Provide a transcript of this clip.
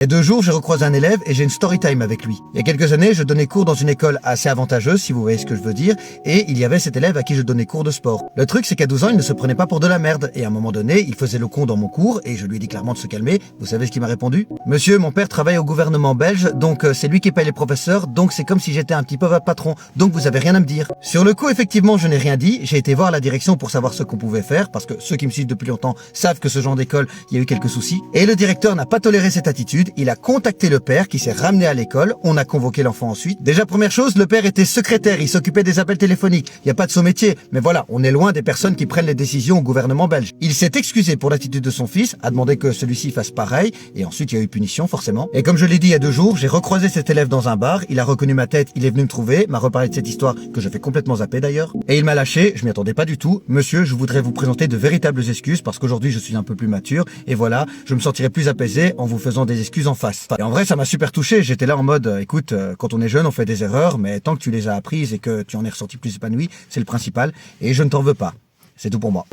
Il y a 2 jours, j'ai recroisé un élève et j'ai une story time avec lui. Il y a quelques années, je donnais cours dans une école assez avantageuse, si vous voyez ce que je veux dire, et il y avait cet élève à qui je donnais cours de sport. Le truc, c'est qu'à 12 ans, il ne se prenait pas pour de la merde, et à un moment donné, il faisait le con dans mon cours, et je lui ai dit clairement de se calmer. Vous savez ce qu'il m'a répondu? Monsieur, mon père travaille au gouvernement belge, donc c'est lui qui paye les professeurs, donc c'est comme si j'étais un petit peu votre patron, donc vous avez rien à me dire. Sur le coup, effectivement, je n'ai rien dit, j'ai été voir la direction pour savoir ce qu'on pouvait faire, parce que ceux qui me suivent depuis longtemps savent que ce genre d'école, il y a eu quelques soucis, et le directeur n'a pas toléré cette attitude, il a contacté le père qui s'est ramené à l'école, on a convoqué l'enfant ensuite. Déjà première chose, le père était secrétaire, il s'occupait des appels téléphoniques. Il n'y a pas de son métier, mais voilà, on est loin des personnes qui prennent les décisions au gouvernement belge. Il s'est excusé pour l'attitude de son fils, a demandé que celui-ci fasse pareil, et ensuite il y a eu punition forcément. Et comme je l'ai dit il y a 2 jours, j'ai recroisé cet élève dans un bar, il a reconnu ma tête, il est venu me trouver, m'a reparlé de cette histoire que je fais complètement zapper d'ailleurs, et il m'a lâché, je m'y attendais pas du tout. Monsieur, je voudrais vous présenter de véritables excuses parce qu'aujourd'hui je suis un peu plus mature, et voilà, je me sentirai plus apaisé en vous faisant des excuses en face. Et en vrai, ça m'a super touché. J'étais là en mode, écoute, quand on est jeune, on fait des erreurs, mais tant que tu les as apprises et que tu en es ressorti plus épanoui, c'est le principal. Et je ne t'en veux pas. C'est tout pour moi.